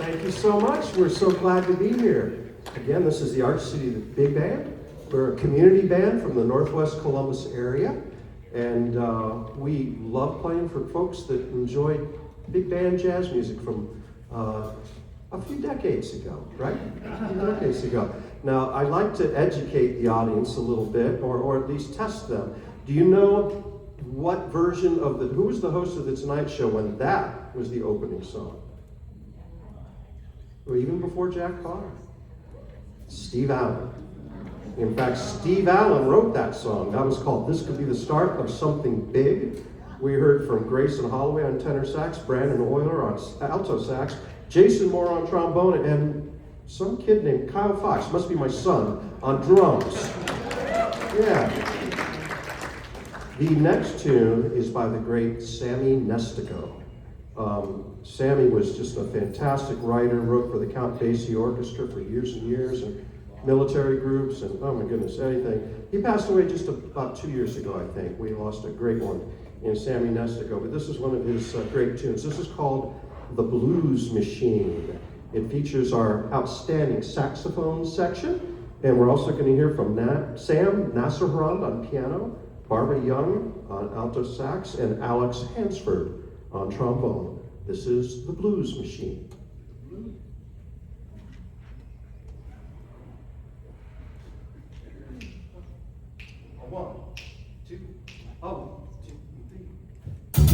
Thank you so much. We're so glad to be here. Again, this is the Arch City Big Band. We're a community band from the Northwest Columbus area, and we love playing for folks that enjoy big band jazz music from a few decades ago, right? A few decades ago. Now, I'd like to educate the audience a little bit, or at least test them. Do you know what version of who was the host of the Tonight Show when that was the opening song? Or even before Jack Potter? Steve Allen. In fact, Steve Allen wrote that song. That was called This Could Be the Start of Something Big. We heard from Grayson Holloway on tenor sax, Brandon Euler on alto sax, Jason Moore on trombone, and some kid named Kyle Fox, must be my son, on drums. Yeah. The next tune is by the great Sammy Nestico. Sammy was just a fantastic writer, wrote for the Count Basie Orchestra for years and years, and military groups, and oh my goodness, anything. He passed away just about 2 years ago, I think. We lost a great one in Sammy Nestico, but this is one of his great tunes. This is called The Blues Machine. It features our outstanding saxophone section, and we're also going to hear from Sam Nasserbrand on piano, Barbara Young on alto sax, and Alex Hansford on trombone. This is The Blues Machine. One, two, oh, 2, 3.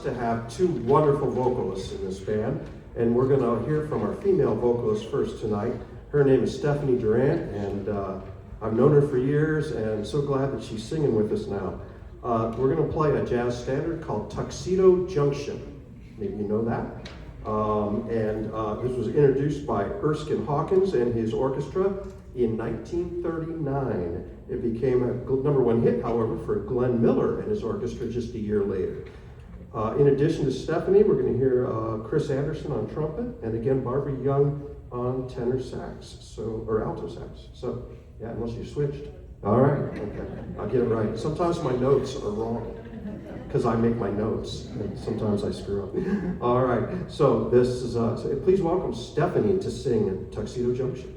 to have two wonderful vocalists in this band, and we're going to hear from our female vocalist first tonight. Her name is Stephanie Durant, and I've known her for years, and so glad that she's singing with us now. We're going to play a jazz standard called Tuxedo Junction. Maybe you know that. This was introduced by Erskine Hawkins and his orchestra in 1939. It became a #1 hit, however, for Glenn Miller and his orchestra just a year later. In addition to Stephanie, we're going to hear Chris Anderson on trumpet, and again Barbara Young on tenor sax, or alto sax. So, yeah, unless you switched. All right, okay, I'll get it right. Sometimes my notes are wrong, because I make my notes, and sometimes I screw up. All right, so this is, please welcome Stephanie to sing Tuxedo Junction.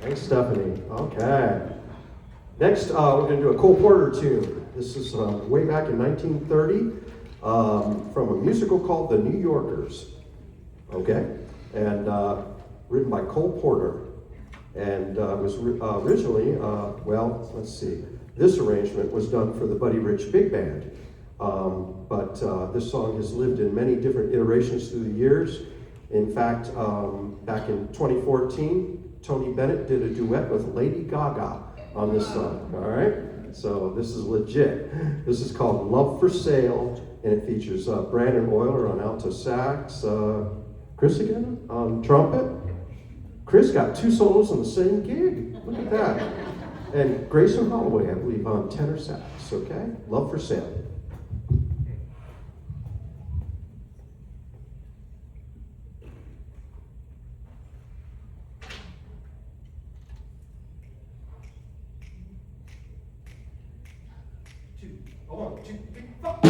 Thanks, Stephanie. Okay. Next, we're going to do a Cole Porter tune. This is way back in 1930 from a musical called The New Yorkers. Okay? And written by Cole Porter. And was originally, well, let's see. This arrangement was done for the Buddy Rich Big Band. But this song has lived in many different iterations through the years. In fact, back in 2014, Tony Bennett did a duet with Lady Gaga on this song, all right? So this is legit. This is called Love for Sale, and it features Brandon Euler on alto sax, Chris again on trumpet. Chris got 2 solos on the same gig. Look at that. And Grayson Holloway, I believe, on tenor sax. Okay? Love for Sale. One, two, three, four.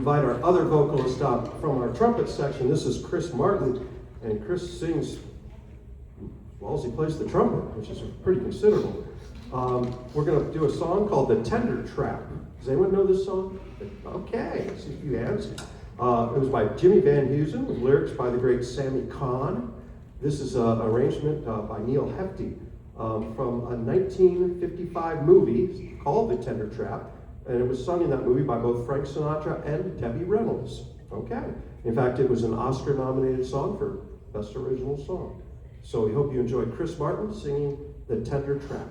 invite our other vocalist up from our trumpet section. This is Chris Martin, and Chris sings, well, as he plays the trumpet, which is pretty considerable. We're going to do a song called The Tender Trap. Does anyone know this song? Okay, I see a few hands. It was by Jimmy Van Heusen, with lyrics by the great Sammy Cahn. This is an arrangement by Neil Hefti from a 1955 movie called The Tender Trap, and it was sung in that movie by both Frank Sinatra and Debbie Reynolds. Okay. In fact, it was an Oscar-nominated song for Best Original Song. So we hope you enjoy Chris Martin singing The Tender Trap.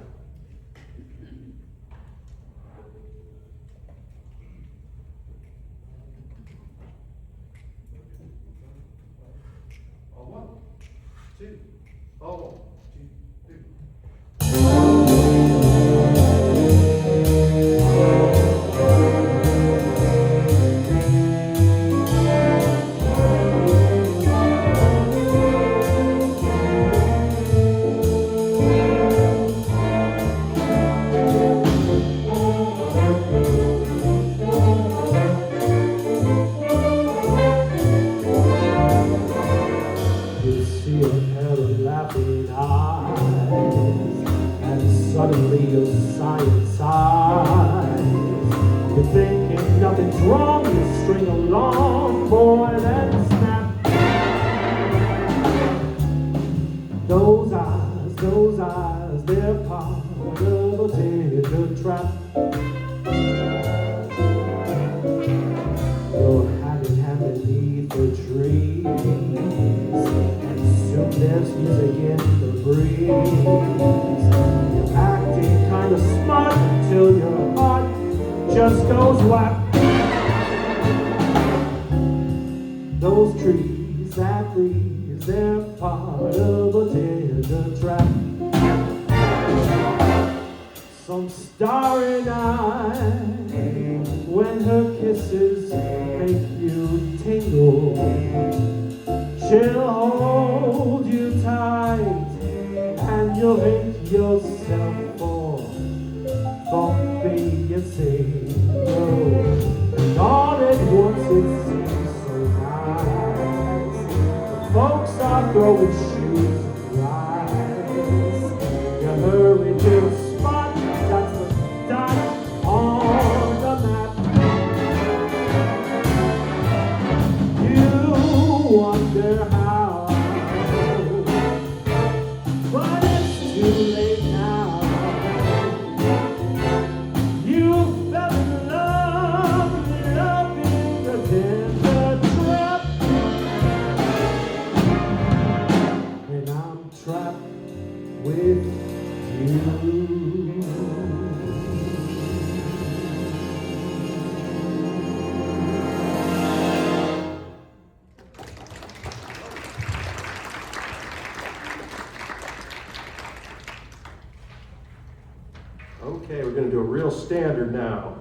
Okay, we're going to do a real standard now.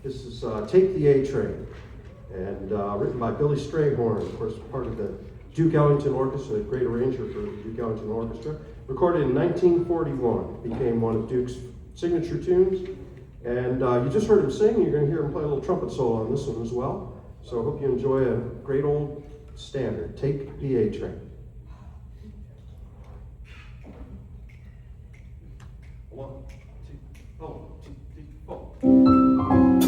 This is Take the A Train, and written by Billy Strayhorn, of course, part of the Duke Ellington Orchestra, a great arranger for the Duke Ellington Orchestra. Recorded in 1941, became one of Duke's signature tunes. And you just heard him sing, you're going to hear him play a little trumpet solo on this one as well. So I hope you enjoy a great old standard, Take the A Train. 1, 2, 1, 2, 3, 4.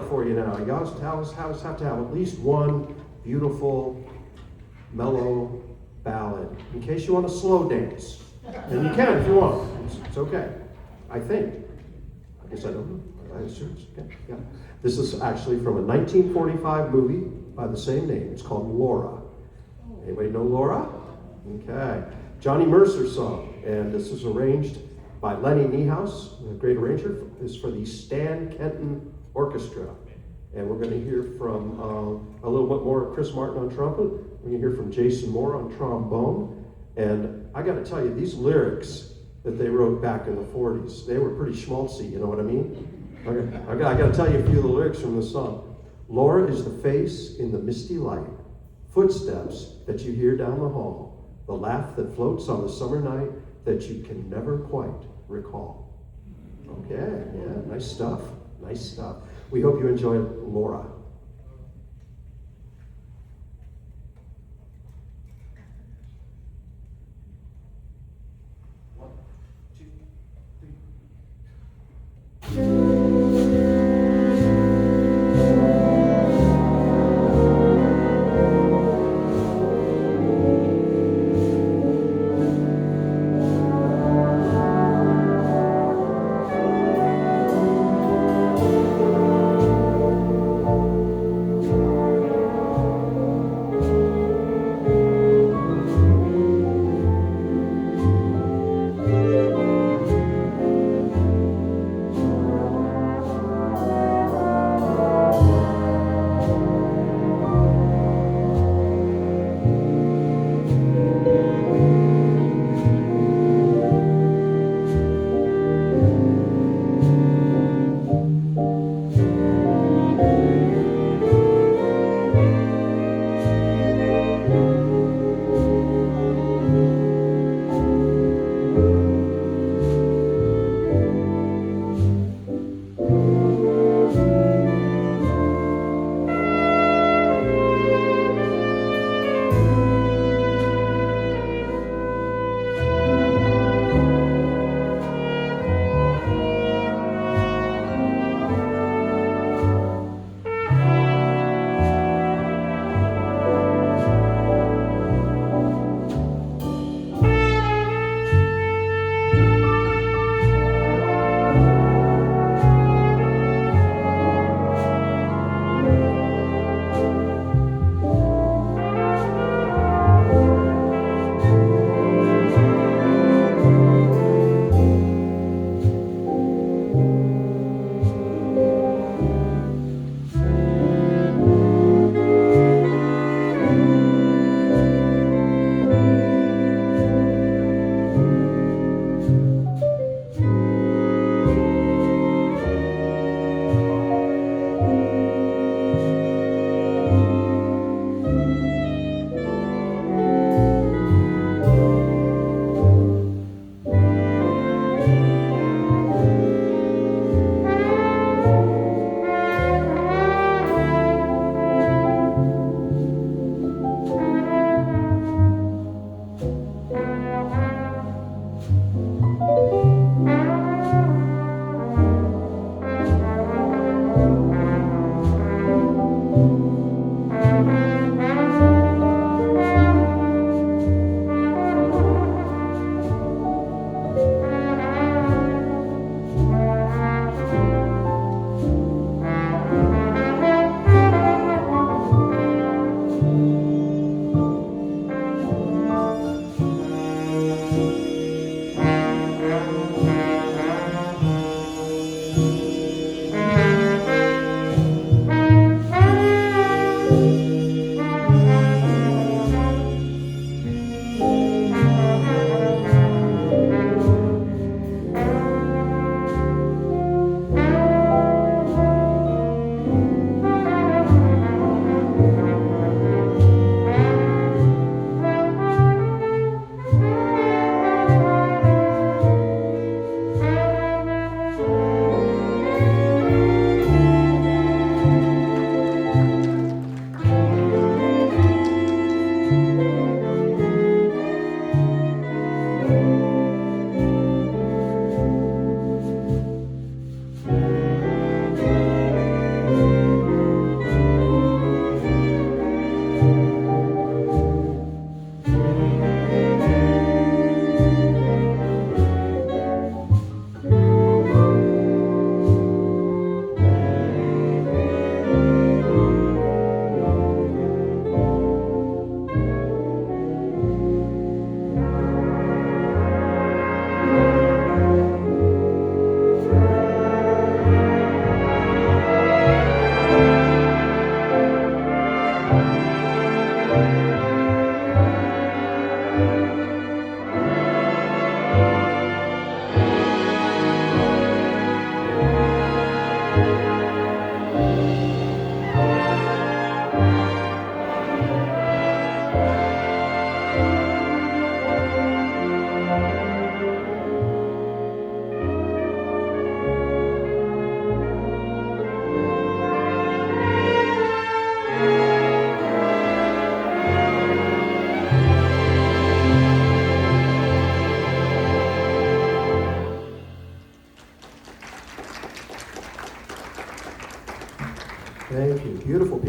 for you now. You always have to have at least one beautiful, mellow ballad, in case you want to slow dance. And you can if you want. It's okay. I think. I guess I don't know. I assume it's okay. Yeah. This is actually from a 1945 movie by the same name. It's called Laura. Anybody know Laura? Okay. Johnny Mercer song. And this is arranged by Lenny Niehaus, the great arranger, is for the Stan Kenton Orchestra. And we're going to hear from a little bit more of Chris Martin on trumpet. We're going to hear from Jason Moore on trombone. And I got to tell you, these lyrics that they wrote back in the 40s, they were pretty schmaltzy, you know what I mean? Okay. I got to tell you a few of the lyrics from the song. Laura is the face in the misty light, footsteps that you hear down the hall, the laugh that floats on the summer night that you can never quite recall. Okay, yeah, nice stuff, nice stuff. We hope you enjoy Laura. One, two, three.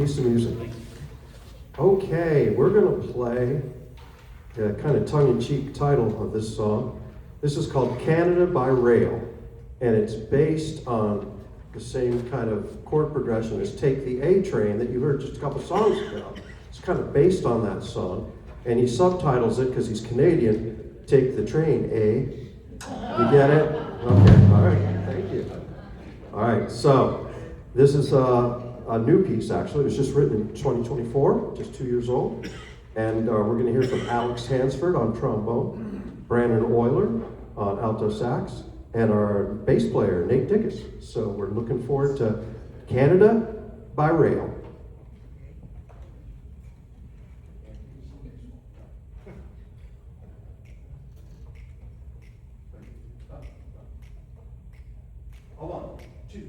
piece of music. Okay, we're going to play the kind of tongue-in-cheek title of this song. This is called Canada by Rail, and it's based on the same kind of chord progression as Take the A Train that you heard just a couple songs ago. It's kind of based on that song, and he subtitles it because he's Canadian, Take the Train, eh? You get it? Okay, all right, thank you. All right, so this is a new piece, actually. It was just written in 2024, just 2 years old. And we're going to hear from Alex Hansford on trombone, Brandon Euler on alto sax, and our bass player, Nate Dickus. So we're looking forward to Canada by Rail. One, two.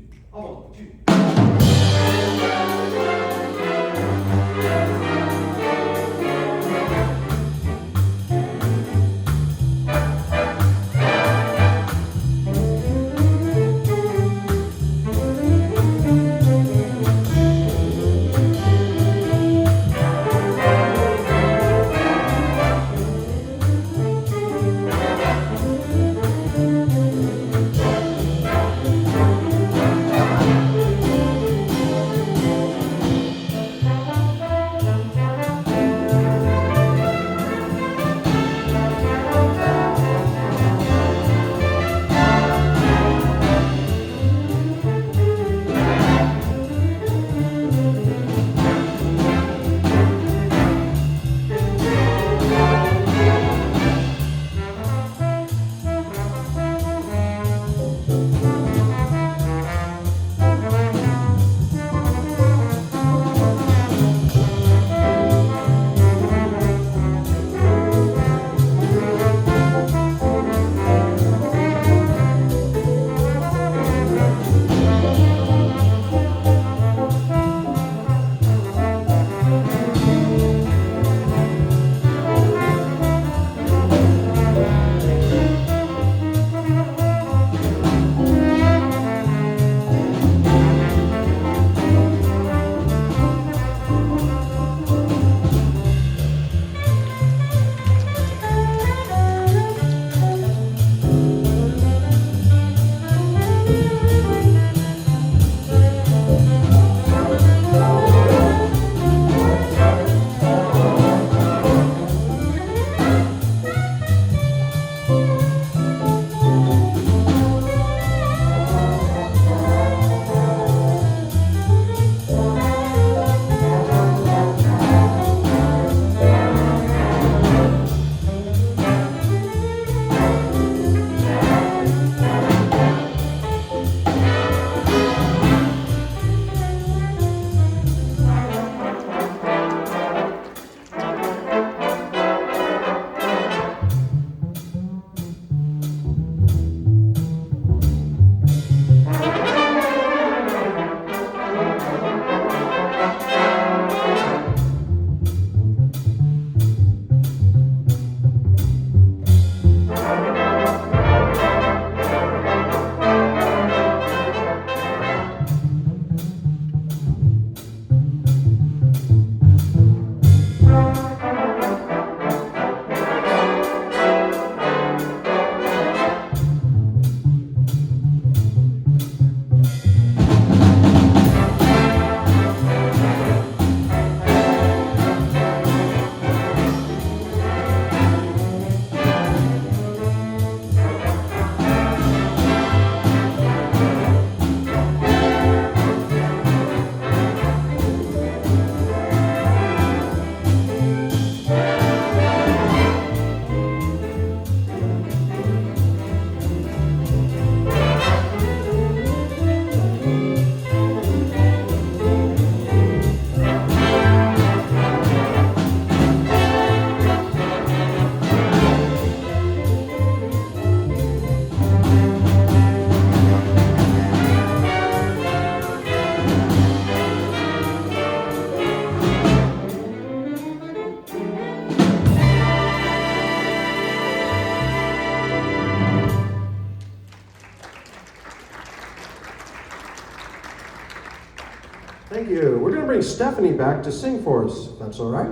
bring Stephanie back to sing for us, if that's all right.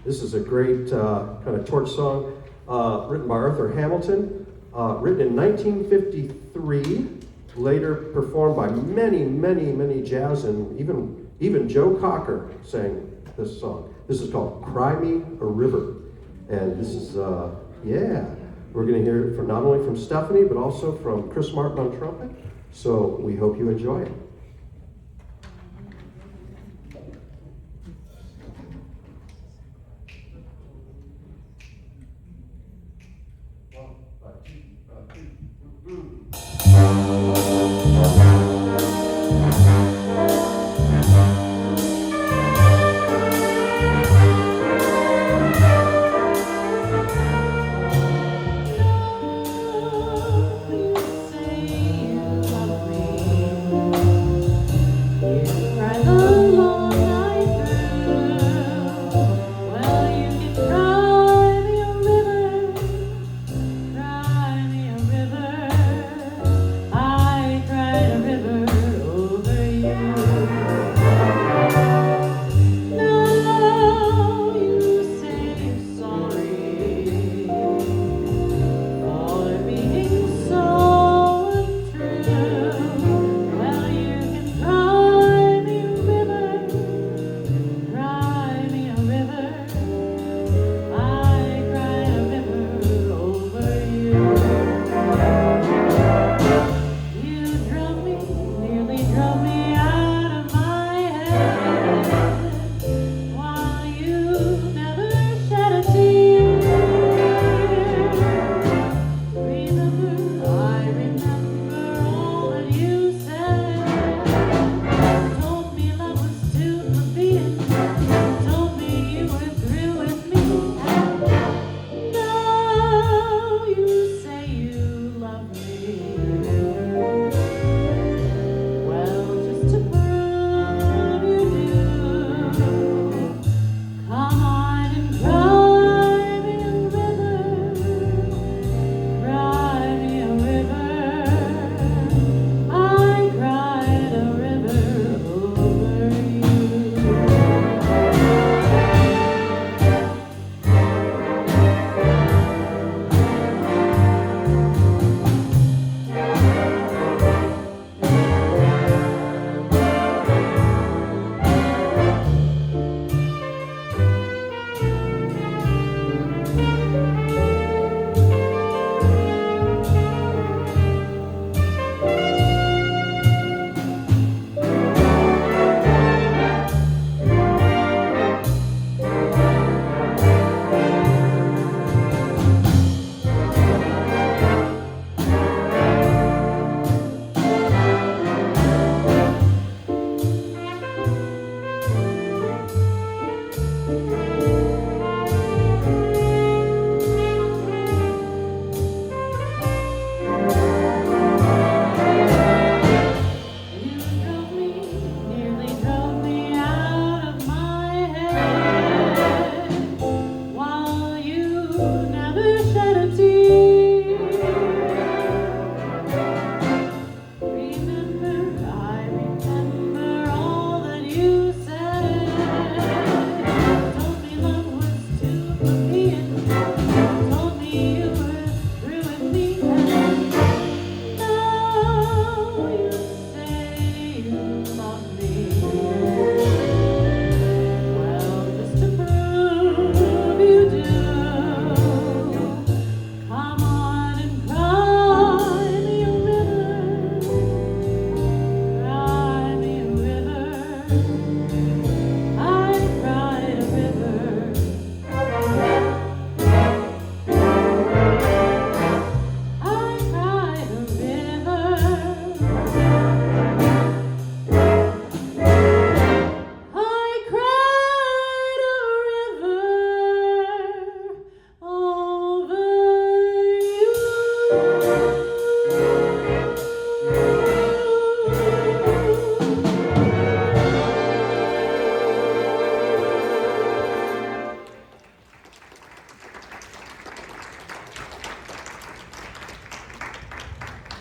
This is a great kind of torch song written by Arthur Hamilton, written in 1953, later performed by many jazz, and even Joe Cocker sang this song. This is called Cry Me a River. And this is, we're going to hear it from not only from Stephanie, but also from Chris Martin on trumpet. So we hope you enjoy it.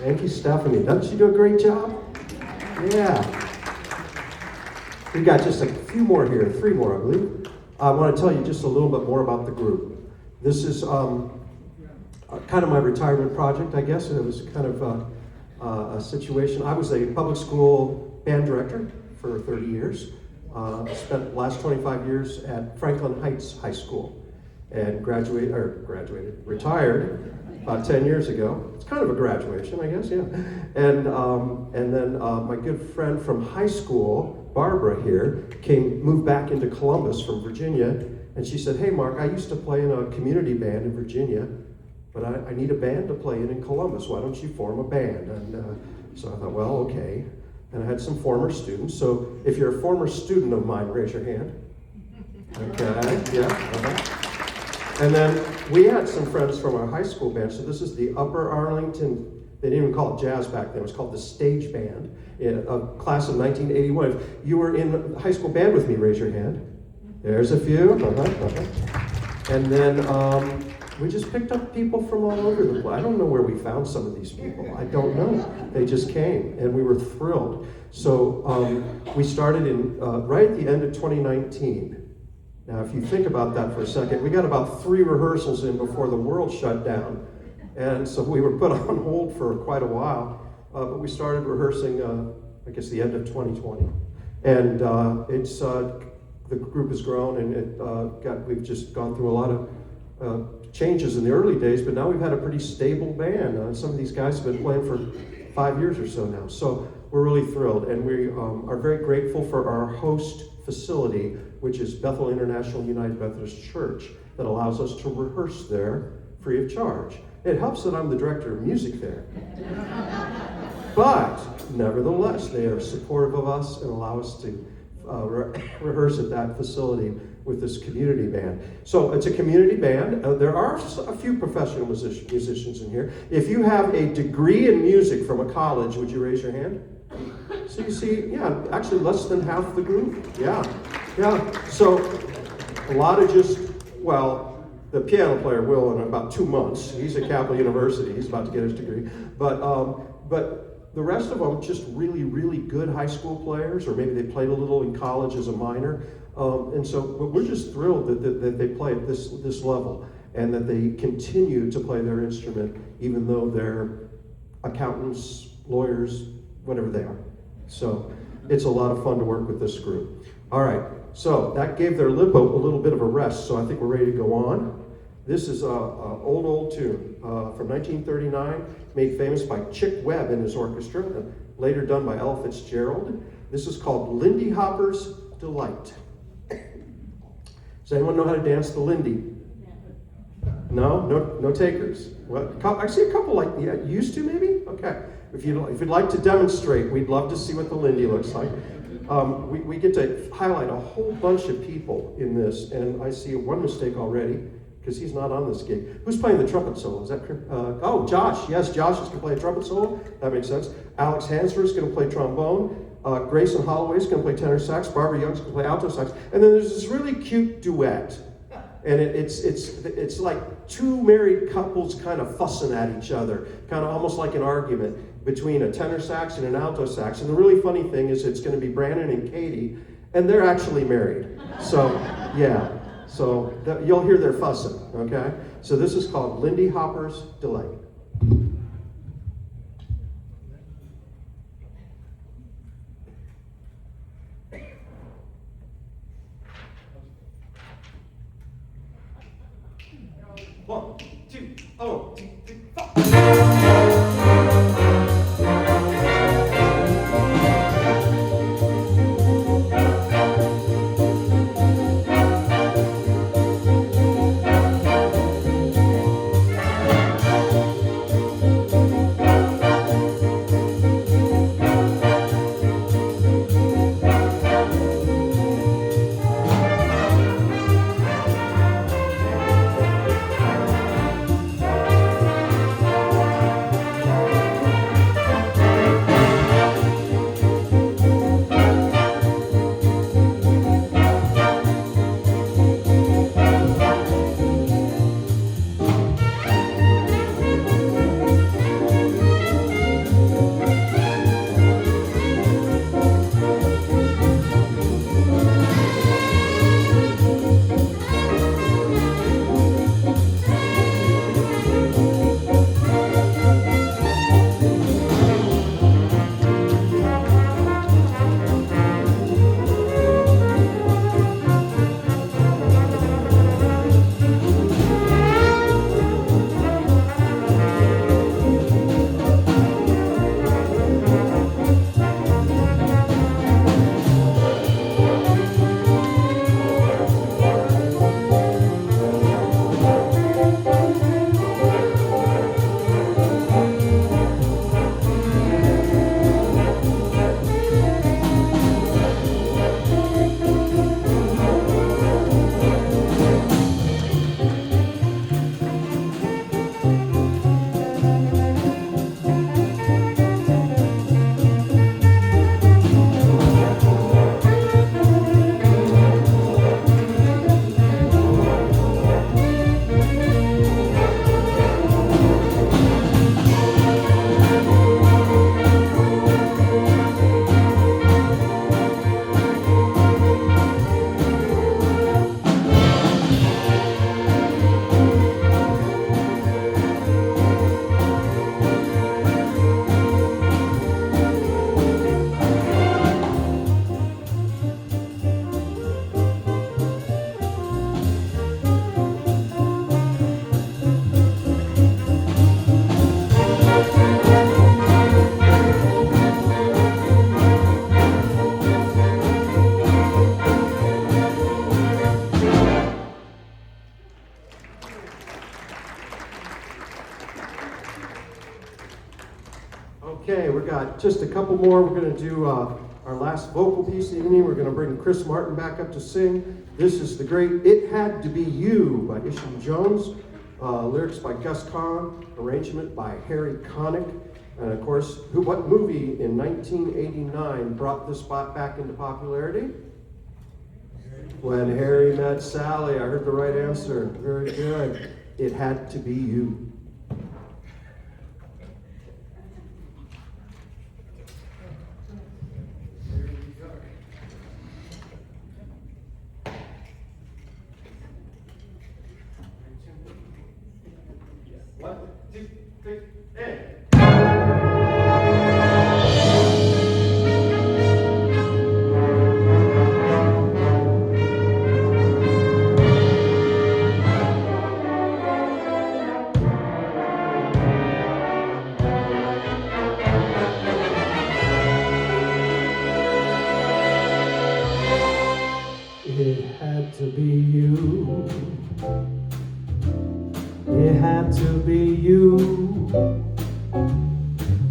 Thank you, Stephanie. Doesn't she do a great job? Yeah. We got just a few more here, 3 more, I believe. I want to tell you just a little bit more about the group. This is kind of my retirement project, I guess. It was kind of a situation. I was a public school band director for 30 years. Spent the last 25 years at Franklin Heights High School, and retired about 10 years ago. It's kind of a graduation, I guess, yeah. And then my good friend from high school, Barbara here, moved back into Columbus from Virginia, and she said, "Hey Mark, I used to play in a community band in Virginia, but I need a band to play in Columbus. Why don't you form a band?" And so I thought, well, okay. And I had some former students. So if you're a former student of mine, raise your hand. Okay, yeah. Uh-huh. And then we had some friends from our high school band. So this is the Upper Arlington, they didn't even call it jazz back then. It was called the Stage Band, a class of 1981. If you were in high school band with me, raise your hand. There's a few. And then we just picked up people from all over the place. I don't know where we found some of these people. I don't know. They just came, and we were thrilled. So we started in right at the end of 2019. Now, if you think about that for a second, we got about 3 rehearsals in before the world shut down. And so we were put on hold for quite a while. But we started rehearsing, I guess, the end of 2020. And the group has grown, and we've just gone through a lot of changes in the early days, but now we've had a pretty stable band. Some of these guys have been playing for 5 years or so now. So we're really thrilled, and we are very grateful for our host facility, which is Bethel International United Methodist Church, that allows us to rehearse there free of charge. It helps that I'm the director of music there. But nevertheless, they are supportive of us and allow us to rehearse at that facility with this community band. So it's a community band. There are a few professional musicians in here. If you have a degree in music from a college, would you raise your hand? So you see, yeah, actually less than half the group. Yeah. So a lot of the piano player will in about 2 months. He's at Capital University. He's about to get his degree. But the rest of them just really, really good high school players, or maybe they played a little in college as a minor. But we're just thrilled that they play at this level, and that they continue to play their instrument, even though they're accountants, lawyers, whatever they are. So it's a lot of fun to work with this group. All right, so that gave their lip a little bit of a rest, so I think we're ready to go on. This is an old tune from 1939, made famous by Chick Webb and his orchestra, later done by Ella Fitzgerald. This is called Lindy Hopper's Delight. Does anyone know how to dance the Lindy? No takers. What? I see a couple like used to maybe. Okay. If you'd like to demonstrate, we'd love to see what the Lindy looks like. We get to highlight a whole bunch of people in this, and I see one mistake already because he's not on this gig. Who's playing the trumpet solo? Is that Josh? Yes, Josh is going to play a trumpet solo. That makes sense. Alex Hansford is going to play trombone. Grayson Holloway is going to play tenor sax. Barbara Young's going to play alto sax. And then there's this really cute duet. And it's like 2 married couples kind of fussing at each other, kind of almost like an argument between a tenor sax and an alto sax. And the really funny thing is it's going to be Brandon and Katie, and they're actually married. So, yeah. So you'll hear their fussing, okay? So this is called Lindy Hopper's Delight. One, two, oh, 2, 3, 4. Okay, we got just a couple more. We're going to do our last vocal piece of the evening. We're going to bring Chris Martin back up to sing. This is the great It Had to Be You by Isham Jones. Lyrics by Gus Kahn. Arrangement by Harry Connick. And of course, what movie in 1989 brought this spot back into popularity? When Harry Met Sally. I heard the right answer. Very good. It Had to Be You. One, two, three, and. It had to be you. It had to be you.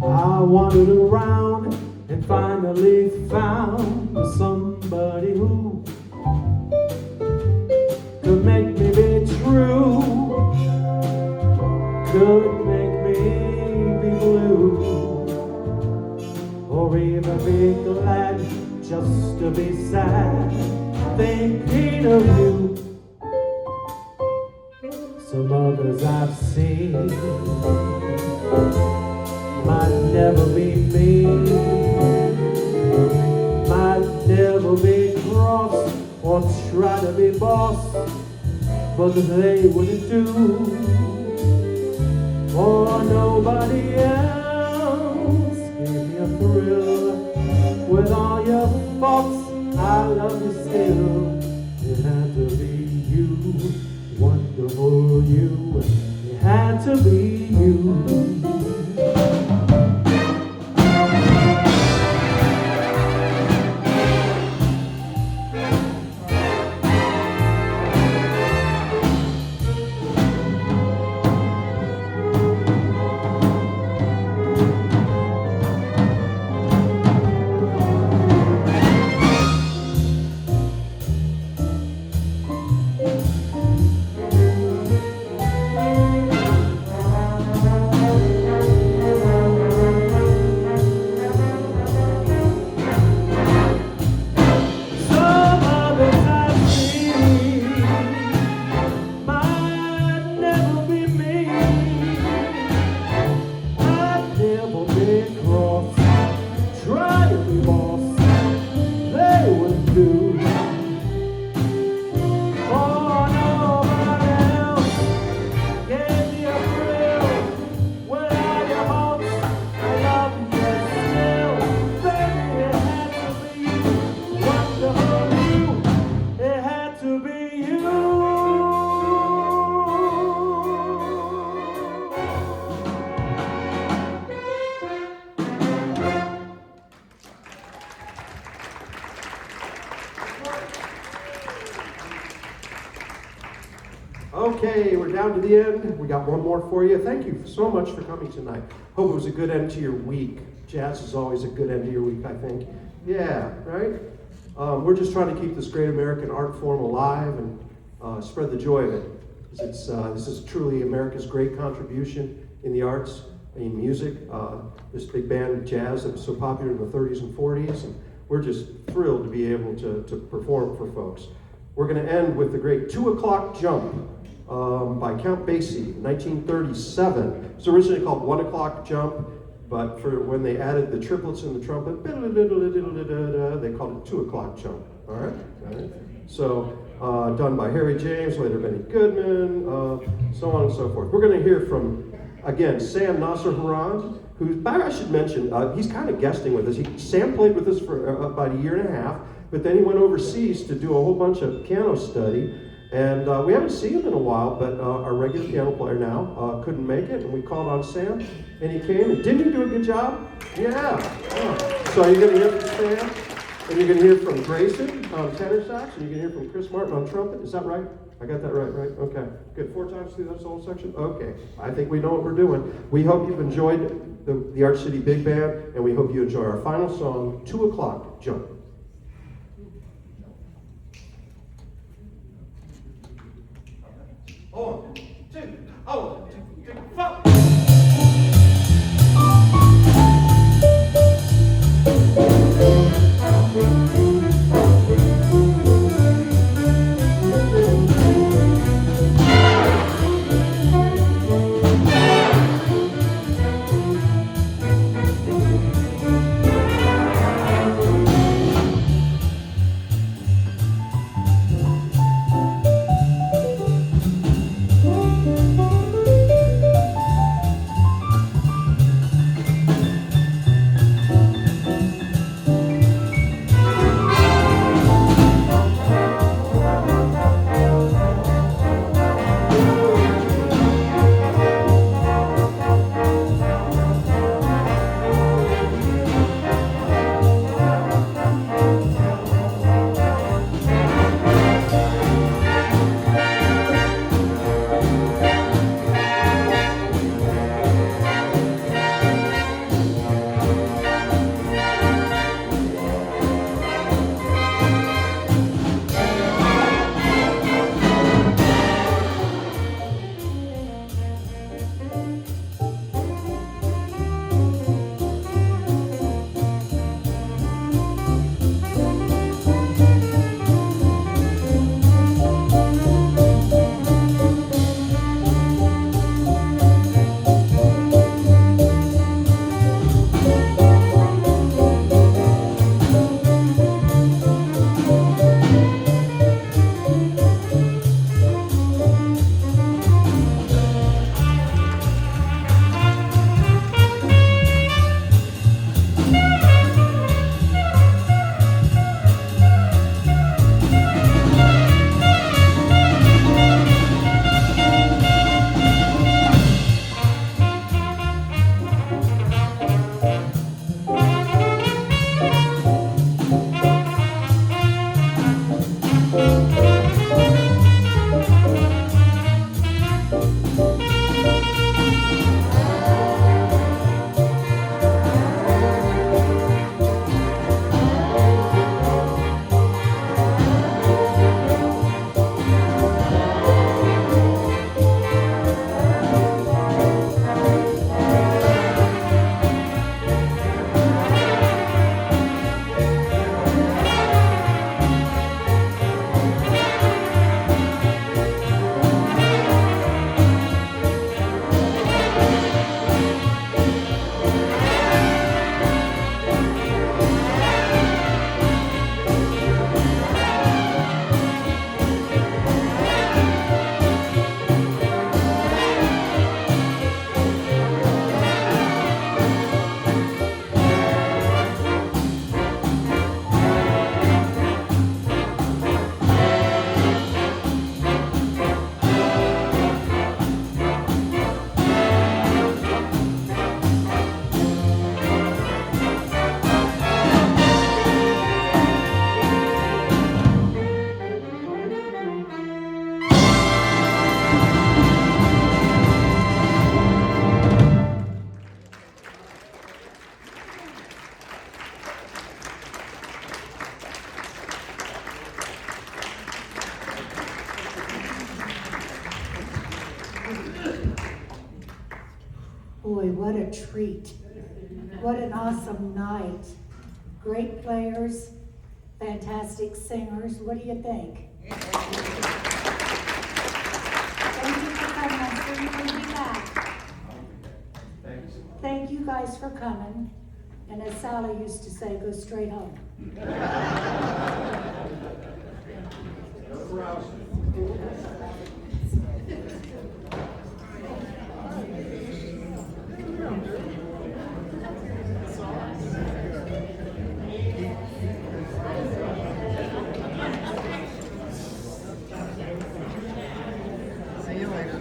I wandered around and finally found somebody who could make me be true, could make me be blue, or even be glad just to be sad, thinking of you. Some others I've seen might never be me, might never be cross or try to be boss, but they wouldn't do. For nobody else gave me a thrill. With all your faults, I love you still. It had to be you. Wonderful you, it had to be you. Okay, we're down to the end. We got one more for you. Thank you so much for coming tonight. Hope it was a good end to your week. Jazz is always a good end to your week, I think. Yeah, right? We're just trying to keep this great American art form alive and spread the joy of it. This is truly America's great contribution in the arts, in music. This big band, jazz, that was so popular in the 30s and 40s. And we're just thrilled to be able to perform for folks. We're going to end with the great 2 O'Clock Jump by Count Basie, 1937. It's originally called 1 O'Clock Jump, but for when they added the triplets in the trumpet, they called it 2 O'Clock Jump. All right? So done by Harry James, later Benny Goodman, so on and so forth. We're going to hear from, again, Sam Nasser Harand, who, I should mention, he's kind of guesting with us. Sam played with us for about a year and a half, but then he went overseas to do a whole bunch of piano study. And we haven't seen him in a while, but our regular piano player now couldn't make it, and we called on Sam, and he came, and didn't he do a good job? Yeah. So you're going to hear from Sam, and you're going to hear from Grayson on tenor sax, and you're going to hear from Chris Martin on trumpet. Is that right? I got that right? Okay. Good. 4 times through that whole section? Okay. I think we know what we're doing. We hope you've enjoyed the Arch City Big Band, and we hope you enjoy our final song, 2 o'clock, Jump. One, two, oh, 2, 3, 4. Boy, what a treat. What an awesome night. Great players, fantastic singers. What do you think? Thank you for coming. I'm sure you will be back. Thanks. Thank you guys for coming. And as Sally used to say, go straight home. See you later.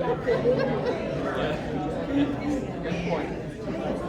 Good point.